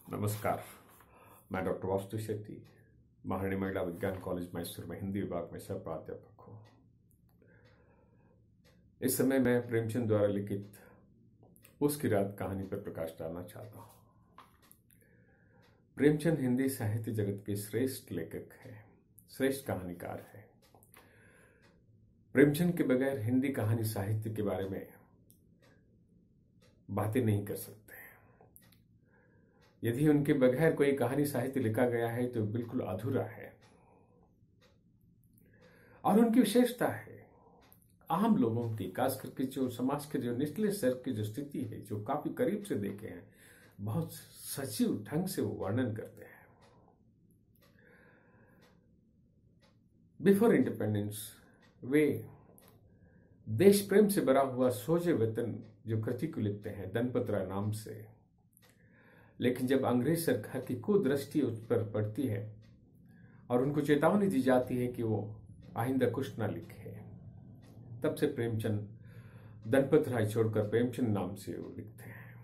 नमस्कार। मैं डॉक्टर वास्तु शेट्टी, महारानी महिला विज्ञान कॉलेज मैसूर में हिंदी विभाग में सह प्राध्यापक हूँ। इस समय मैं प्रेमचंद द्वारा लिखित उसकी रात कहानी पर प्रकाश डालना चाहता हूँ। प्रेमचंद हिंदी साहित्य जगत के श्रेष्ठ लेखक हैं, श्रेष्ठ कहानीकार हैं। प्रेमचंद के बगैर हिंदी कहानी साहित्य के बारे में बातें नहीं कर सकते। यदि उनके बगैर कोई कहानी साहित्य लिखा गया है तो बिल्कुल अधूरा है। और उनकी विशेषता है आम लोगों की, खास करके जो समाज के जो निचले स्तर की जो स्थिति है, जो काफी करीब से देखे हैं, बहुत सजीव ढंग से वो वर्णन करते हैं। बिफोर इंडिपेंडेंस वे देश प्रेम से भरा हुआ सोजे वतन जो कृति को लिखते हैं दनपतरा नाम से। लेकिन जब अंग्रेज सरकार की कुदृष्टि उस पर पड़ती है और उनको चेतावनी दी जाती है कि वो आइंदा कुछ ना लिखे, तब से प्रेमचंद दनपत राय छोड़कर प्रेमचंद नाम से वो लिखते हैं।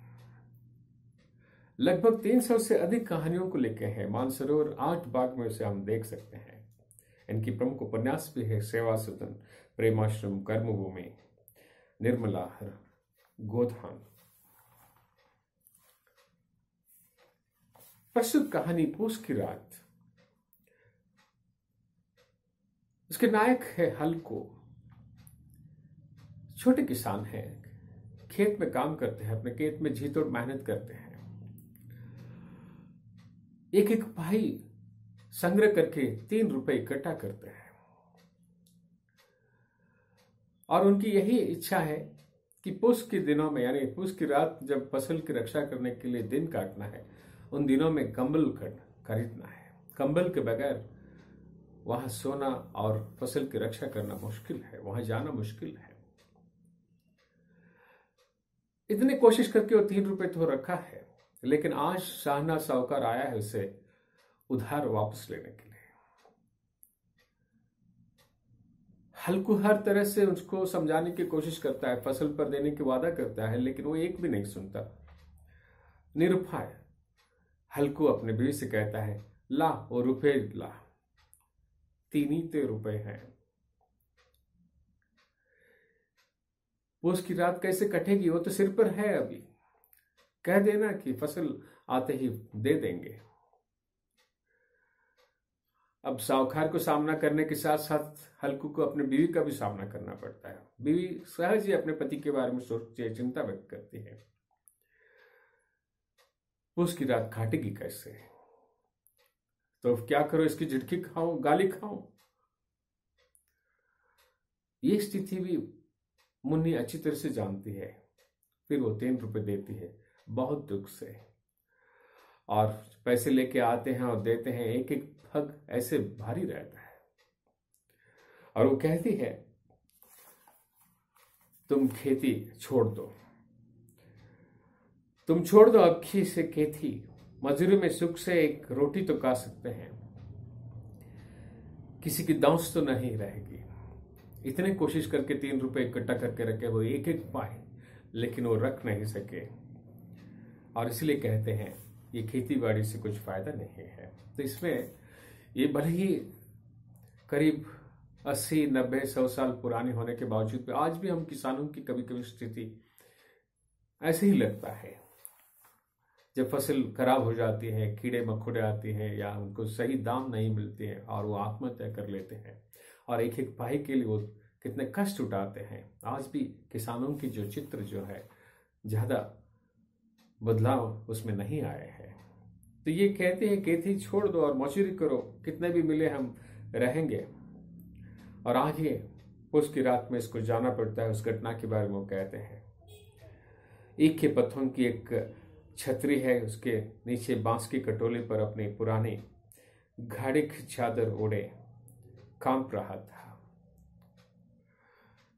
लगभग 300 से अधिक कहानियों को लिखे हैं। मानसरोवर 8 भाग में उसे हम देख सकते हैं। इनकी प्रमुख उपन्यास भी है सेवा सदन, प्रेमाश्रम, कर्मभूमि, निर्मलाहर, गोधान। प्रस्तुत कहानी पूस की रात। उसके नायक है हल्को। छोटे किसान हैं, खेत में काम करते हैं, अपने खेत में जी तोड़ मेहनत करते हैं। एक एक भाई संग्रह करके 3 रुपए इकट्ठा करते हैं और उनकी यही इच्छा है कि पूस के दिनों में, यानी पूस की रात जब फसल की रक्षा करने के लिए दिन काटना है, उन दिनों में कंबल खरीदना है। कंबल के बगैर वहां सोना और फसल की रक्षा करना मुश्किल है, वहां जाना मुश्किल है। इतनी कोशिश करके वो 3 रुपए तो रखा है, लेकिन आज शाहना साहूकार आया है उसे उधार वापस लेने के लिए। हल्कू हर तरह से उसको समझाने की कोशिश करता है, फसल पर देने की वादा करता है, लेकिन वो एक भी नहीं सुनता। निरुपाय हल्कू अपने बीवी से कहता है, ला वो रुपए ला, 3 ही तो रुपए हैं। वो उसकी रात कैसे कटेगी, वो तो सिर पर है। अभी कह देना कि फसल आते ही दे देंगे। अब साहूकार को सामना करने के साथ साथ हल्कू को अपने बीवी का भी सामना करना पड़ता है। बीवी सहज ही अपने पति के बारे में सोचती है, चिंता व्यक्त करती है। उसकी रात काटेगी कैसे? तो क्या करो, इसकी झिड़की खाओ, गाली खाओ? ये स्थिति भी मुन्नी अच्छी तरह से जानती है। फिर वो 3 रुपए देती है बहुत दुख से, और पैसे लेके आते हैं और देते हैं। एक एक पग ऐसे भारी रहता है और वो कहती है, तुम खेती छोड़ दो, तुम छोड़ दो अबकी से खेती, मजूरी में सुख से एक रोटी तो खा सकते हैं, किसी की दौस तो नहीं रहेगी। इतने कोशिश करके 3 रुपए इकट्ठा करके रखे, वो एक एक पाए, लेकिन वो रख नहीं सके। और इसलिए कहते हैं ये खेती बाड़ी से कुछ फायदा नहीं है। तो इसमें ये भले ही करीब 80, 90, 100 साल पुरानी होने के बावजूद भी आज भी हम किसानों की कभी कभी स्थिति ऐसे ही लगता है। जब फसल खराब हो जाती है, कीड़े मकोड़े आते हैं या उनको सही दाम नहीं मिलते हैं और वो आत्महत्या कर लेते हैं, और एक एक पाई के लिए वो कितने कष्ट उठाते हैं। आज भी किसानों की जो चित्र जो है, ज्यादा बदलाव उसमें नहीं आए हैं। तो ये कहते हैं खेती छोड़ दो और मजूरी करो, कितने भी मिले हम रहेंगे। और आगे उसकी रात में इसको जाना पड़ता है। उस घटना के बारे में वो कहते हैं, ईख के पत्थरों की एक छतरी है, उसके नीचे बांस की कटोली पर अपनी पुरानी घाड़ी की चादर ओढ़े कांप रहा था।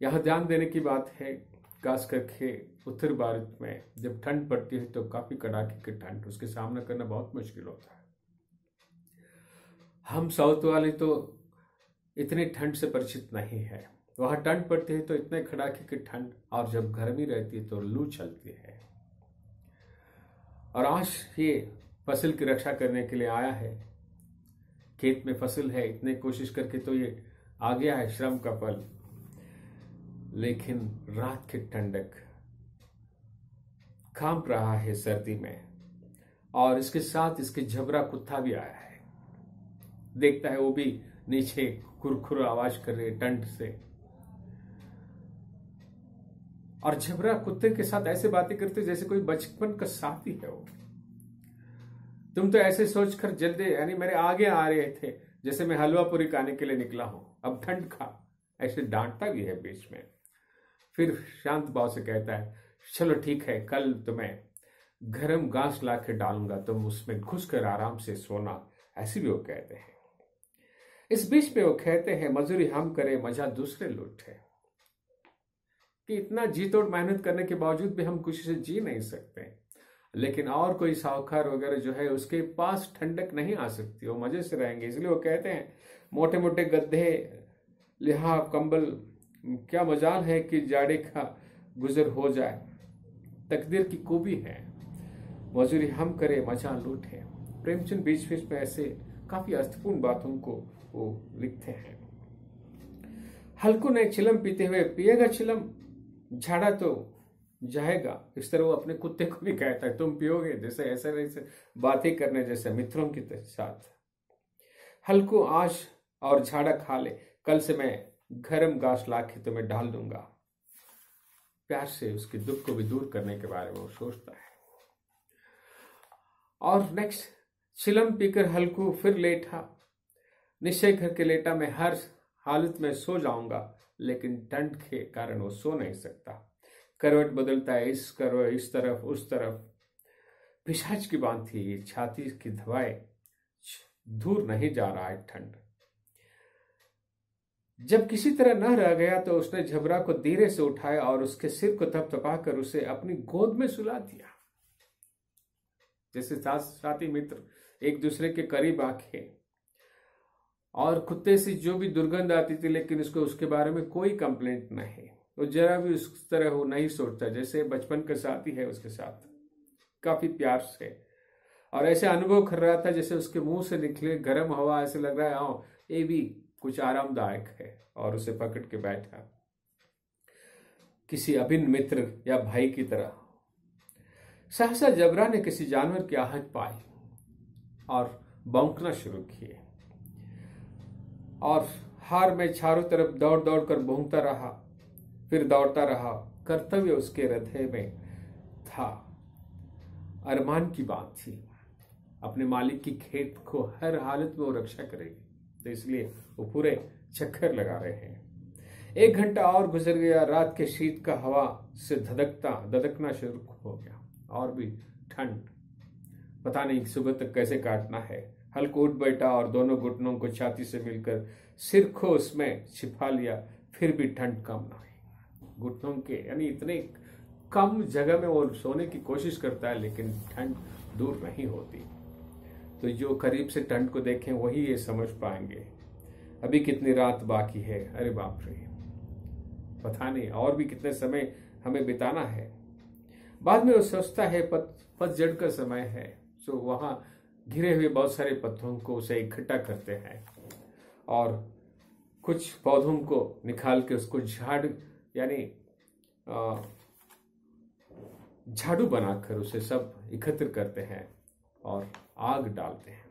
यहां ध्यान देने की बात है, खास करके उत्तर भारत में जब ठंड पड़ती है तो काफी कड़ाके की ठंड, उसके सामना करना बहुत मुश्किल होता है। हम साउथ वाले तो इतनी ठंड से परिचित नहीं है। वहां ठंड पड़ती है तो इतने कड़ाके की ठंड, और जब गर्मी रहती है तो लू चलती है। और आज ये फसल की रक्षा करने के लिए आया है। खेत में फसल है, इतने कोशिश करके तो ये आ गया है श्रम का फल। लेकिन रात की ठंडक, कांप रहा है सर्दी में, और इसके साथ इसके झबरा कुत्ता भी आया है। देखता है वो भी नीचे खुरखुर आवाज कर रहे ठंड से, और झबरा कुत्ते के साथ ऐसे बातें करते जैसे कोई बचपन का साथी है वो। तुम तो ऐसे सोचकर जल्दी यानी मेरे आगे आ रहे थे जैसे मैं हलवा पूरी खाने के लिए निकला हूं, अब ठंड खा, ऐसे डांटता भी है बीच में। फिर शांत भाव से कहता है, चलो ठीक है, कल तुम्हें गरम घास ला के डालूंगा, तुम उसमें घुस कर आराम से सोना, ऐसे भी वो कहते हैं। इस बीच में वो कहते हैं, मजदूरी हम करें, मजा दूसरे लूटे। कि इतना जी तोड़ मेहनत करने के बावजूद भी हम खुशी से जी नहीं सकते, लेकिन और कोई साहूकार वगैरह जो है उसके पास ठंडक नहीं आ सकती, वो मजे से रहेंगे। इसलिए वो कहते हैं, मोटे मोटे गद्दे, लिहाफ, कंबल, क्या मजाल है कि जाड़े का गुजर हो जाए, तकदीर की खूबी है, मजदूरी हम करें, मजा लूटे। प्रेमचंद बीच बीच में ऐसे काफी अर्थपूर्ण बातों को वो लिखते हैं। हल्कू ने चिलम पीते हुए, पिएगा चिलम, झाड़ा तो जाएगा, इस तरह वो अपने कुत्ते को भी कहता है, तुम पियोगे, जैसे ऐसे बातें करने जैसे मित्रों के साथ। हल्कू आज और झाड़ा खा ले, कल से मैं गरम घास ला के तुम्हें डाल दूंगा। प्यार से उसके दुख को भी दूर करने के बारे में वो सोचता है। और नेक्स्ट, चिलम पीकर हल्कू फिर लेटा, निश्चय करके लेटा, मैं हर हालत में सो जाऊंगा, लेकिन ठंड के कारण वो सो नहीं सकता। करवट बदलता है, इस करवट, इस तरफ, उस तरफ, पिशाच की भांति छाती की दवाएं, दूर नहीं जा रहा है ठंड। जब किसी तरह न रह गया तो उसने झबरा को धीरे से उठाया और उसके सिर को थपथपाकर उसे अपनी गोद में सुला दिया। जैसे साथी मित्र एक दूसरे के करीब आके, और कुत्ते से जो भी दुर्गंध आती थी लेकिन उसको उसके बारे में कोई कंप्लेंट नहीं, वो जरा भी उस तरह वो नहीं सोचता, जैसे बचपन का साथी है उसके साथ, काफी प्यार से। और ऐसे अनुभव कर रहा था जैसे उसके मुंह से निकले गर्म हवा, ऐसे लग रहा है हाँ ये भी कुछ आरामदायक है, और उसे पकड़ के बैठा किसी अभिन्न मित्र या भाई की तरह। सहसा जबरा ने किसी जानवर की आहट पाई और भौंकना शुरू किए, और हार में चारों तरफ दौड़ दौड़ कर भौंकता रहा, फिर दौड़ता रहा। कर्तव्य उसके हृदय में था, अरमान की बात थी, अपने मालिक की खेत को हर हालत में वो रक्षा करेगी, तो इसलिए वो पूरे चक्कर लगा रहे हैं। 1 घंटा और गुजर गया, रात के शीत का हवा से धधकना शुरू हो गया, और भी ठंड, पता नहीं सुबह तक कैसे काटना है। हल्का उठ बैठा और दोनों घुटनों को छाती से मिलकर सिर को उसमें छिपा लिया, फिर भी ठंड कम ना हुई। घुटनों के यानी इतने कम जगह में वो सोने की कोशिश करता है, लेकिन ठंड दूर नहीं होती। तो जो करीब से ठंड को देखें वही ये समझ पाएंगे। अभी कितनी रात बाकी है, अरे बाप रे, पता नहीं और भी कितने समय हमें बिताना है। बाद में वो सोचता है पतझड़ का समय है, तो वहां घिरे हुए बहुत सारे पत्थरों को उसे इकट्ठा करते हैं और कुछ पौधों को निकाल के उसको झाड़ू बनाकर उसे सब एकत्र करते हैं और आग डालते हैं।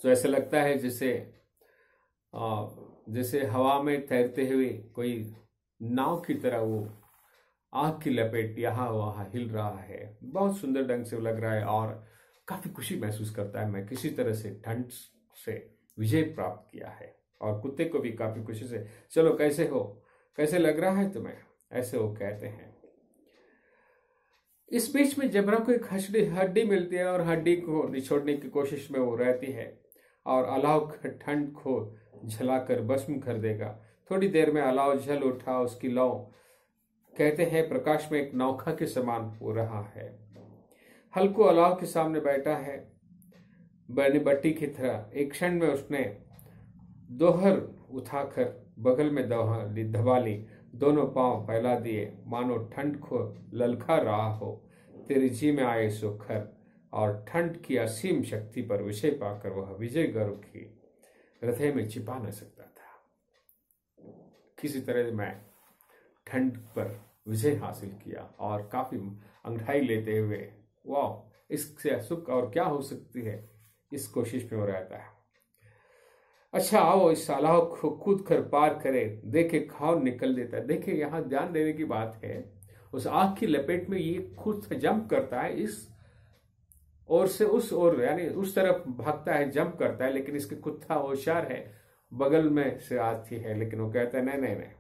तो ऐसा लगता है जैसे हवा में तैरते हुए कोई नाव की तरह वो आग की लपेट यहाँ वहां हिल रहा है। बहुत सुंदर ढंग से लग रहा है और काफी खुशी महसूस करता है, मैं किसी तरह से ठंड से विजय प्राप्त किया है। और कुत्ते को भी काफी खुशी से, चलो कैसे हो, कैसे लग रहा है तुम्हें, ऐसे वो कहते हैं। इस बीच में जबरा को एक हड्डी मिलती है और हड्डी को निचोड़ने की कोशिश में वो रहती है और अलाव ठंड को झलाकर भस्म कर देगा। थोड़ी देर में अलाव जल उठा, उसकी लौ कहते हैं प्रकाश में एक नौका के समान हो रहा है। हल्को अलाव के सामने बैठा है बनी बट्टी की तरह। एक क्षण में उसने दोहर उठाकर बगल में दबा ली, दोनों पांव फैला दिए, मानो ठंड को ललकार रहा हो। तेरी जी में आए सुखर, और ठंड की असीम शक्ति पर विजय पाकर वह विजय गर्व की हृदय में छिपा न सकता था। किसी तरह मैं ठंड पर विजय हासिल किया और काफी अंगड़ाई लेते हुए वाह इससे सुख और क्या हो सकती है, इस कोशिश में वो रहता है। अच्छा आओ इस तालाब को कूद कर पार करे, देखे खाओ निकल देता है। देखिए यहाँ ध्यान देने की बात है, उस आग की लपेट में ये खुद जंप करता है, इस ओर से उस ओर यानी उस तरफ भागता है, जंप करता है, लेकिन इसके कुत्ता होशियार है, बगल में से आती है, लेकिन वो कहता है नहीं नहीं नहीं,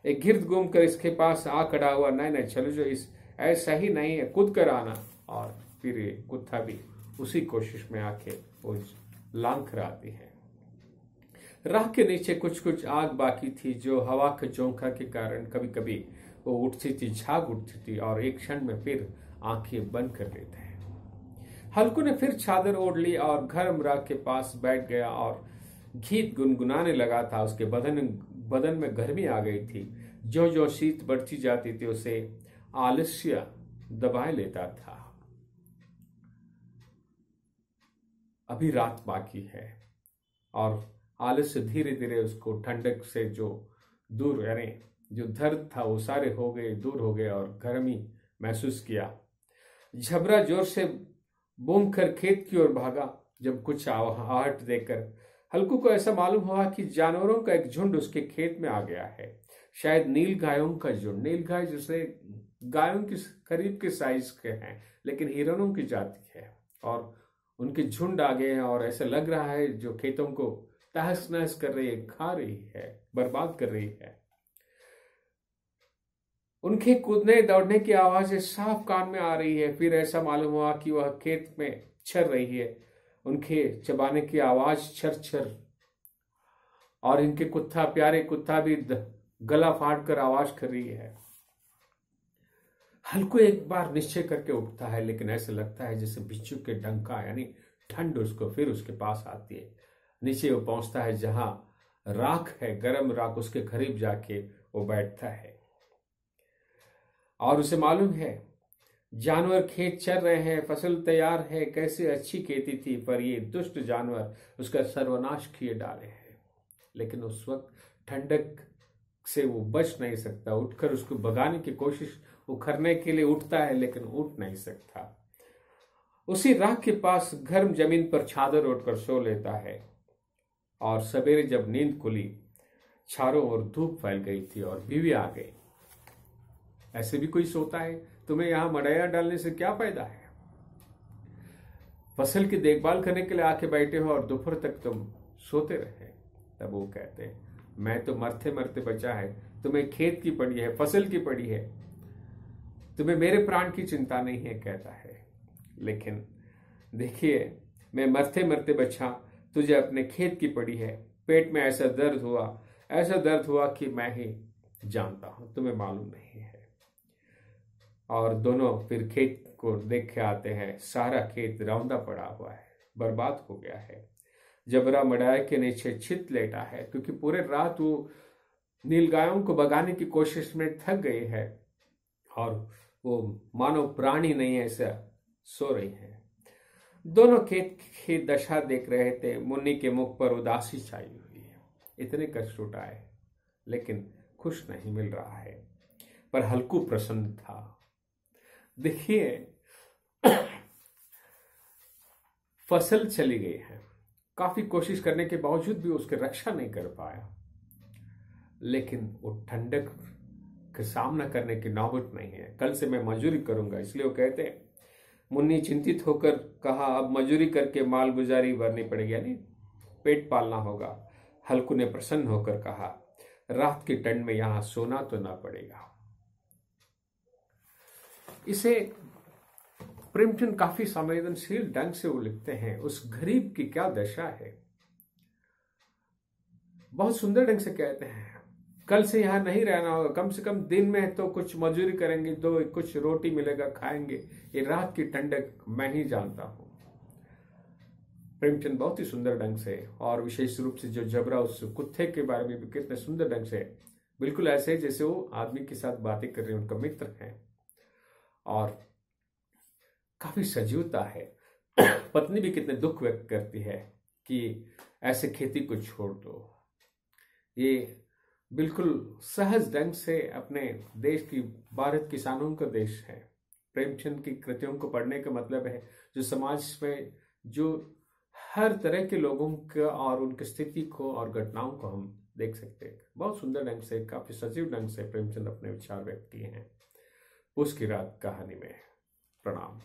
एक गिर्द घूम कर इसके पास आ खड़ा हुआ, नहीं नहीं चलो जो इस ऐसा ही नहीं है, कूद कर आना। और फिर ये कुत्ता भी उसी कोशिश में आके वो लांग कर आती है। राह के नीचे कुछ कुछ आग बाकी थी जो हवा के झोंका के कारण कभी कभी वो उठती थी, झाग उठती थी और एक क्षण में फिर आंखें बंद कर लेते हैं। हल्कू ने फिर चादर ओढ़ ली और गर्म राख के पास बैठ गया और गीत गुनगुनाने लगा था। उसके बदन में गर्मी आ गई थी। जो जो शीत बढ़ती जाती थी उसे आलस्य दबाए लेता था। अभी रात बाकी है और आलस्य धीरे धीरे उसको ठंडक से जो दूर यानी जो दर्द था वो सारे हो गए, दूर हो गए और गर्मी महसूस किया। झबरा जोर से बूंद कर खेत की ओर भागा। जब कुछ आहट देकर हल्कू को ऐसा मालूम हुआ कि जानवरों का एक झुंड उसके खेत में आ गया है। शायद नील गायों का झुंड। नील गाय जैसे गायों की करीब के साइज के हैं, लेकिन हिरणों की जाति है और उनके झुंड आ गए हैं और ऐसा लग रहा है जो खेतों को तहस नहस कर रही है, खा रही है, बर्बाद कर रही है। उनके कूदने दौड़ने की आवाजें साफ कान में आ रही है। फिर ऐसा मालूम हुआ कि वह खेत में चर रही है। उनके चबाने की आवाज छर छर, और इनके कुत्ता प्यारे कुत्ता भी गला फाड़ कर आवाज कर रही है। हल्कू एक बार निश्चय करके उठता है, लेकिन ऐसा लगता है जैसे बिच्छू के डंका यानी ठंड उसको फिर उसके पास आती है। नीचे वो पहुंचता है जहां राख है, गर्म राख, उसके करीब जाके वो बैठता है और उसे मालूम है जानवर खेत चर रहे हैं, फसल तैयार है, कैसे अच्छी खेती थी, पर ये दुष्ट जानवर उसका सर्वनाश किए डाले हैं। लेकिन उस वक्त ठंडक से वो बच नहीं सकता। उठकर उसको भगाने की कोशिश वो करने के लिए उठता है, लेकिन उठ नहीं सकता। उसी राख के पास गर्म जमीन पर चादर ओढ़कर सो लेता है और सवेरे जब नींद खुली चारों ओर धूप फैल गई थी और बीवी आ गई। ऐसे भी कोई सोता है? तुम्हें यहां मड़ैया डालने से क्या फायदा है? फसल की देखभाल करने के लिए आके बैठे हो और दोपहर तक तुम सोते रहे। तब वो कहते हैं मैं तो मरते मरते बचा है, तुम्हें खेत की पड़ी है, फसल की पड़ी है, तुम्हें मेरे प्राण की चिंता नहीं है, कहता है। लेकिन देखिए मैं मरते मरते बचा, तुझे अपने खेत की पड़ी है। पेट में ऐसा दर्द हुआ कि मैं ही जानता हूं, तुम्हें मालूम नहीं है। और दोनों फिर खेत को देख के आते हैं। सारा खेत रौंदा पड़ा हुआ है, बर्बाद हो गया है। जबरा मड़ाए के नीचे छित लेटा है, क्योंकि पूरे रात वो नीलगायों को भगाने की कोशिश में थक गई है और वो मानो प्राणी नहीं ऐसा सो रही है। दोनों खेत की दशा देख रहे थे। मुन्नी के मुख पर उदासी छाई हुई है। इतने कष्ट उठाए लेकिन खुश नहीं मिल रहा है, पर हल्कू प्रसन्न था। देखिए फसल चली गई है, काफी कोशिश करने के बावजूद भी उसकी रक्षा नहीं कर पाया, लेकिन वो ठंडक का सामना करने की नौबत नहीं है। कल से मैं मजदूरी करूंगा, इसलिए वो कहते हैं। मुन्नी चिंतित होकर कहा अब मजदूरी करके माल गुजारी भरनी पड़ेगी, यानी पेट पालना होगा। हल्कू ने प्रसन्न होकर कहा रात की ठंड में यहां सोना तो ना पड़ेगा। इसे प्रेमचंद काफी संवेदनशील ढंग से वो लिखते हैं। उस गरीब की क्या दशा है, बहुत सुंदर ढंग से कहते हैं कल से यहां नहीं रहना होगा, कम से कम दिन में तो कुछ मजदूरी करेंगे, तो कुछ रोटी मिलेगा, खाएंगे। ये रात की ठंडक मैं ही जानता हूं। प्रेमचंद बहुत ही सुंदर ढंग से, और विशेष रूप से जो जबरा उस कुत्ते के बारे में भी कितने सुंदर ढंग से, बिल्कुल ऐसे जैसे वो आदमी के साथ बातें कर रहे हैं, उनका मित्र है। और काफी सजीवता है। पत्नी भी कितने दुख व्यक्त करती है कि ऐसे खेती को छोड़ दो। ये बिल्कुल सहज ढंग से अपने देश की, भारत किसानों का देश है। प्रेमचंद की कृतियों को पढ़ने का मतलब है जो समाज में जो हर तरह के लोगों का और उनकी स्थिति को और घटनाओं को हम देख सकते हैं। बहुत सुंदर ढंग से, काफी सजीव ढंग से प्रेमचंद अपने विचार व्यक्त किए हैं। उसकी रात कहानी में। प्रणाम।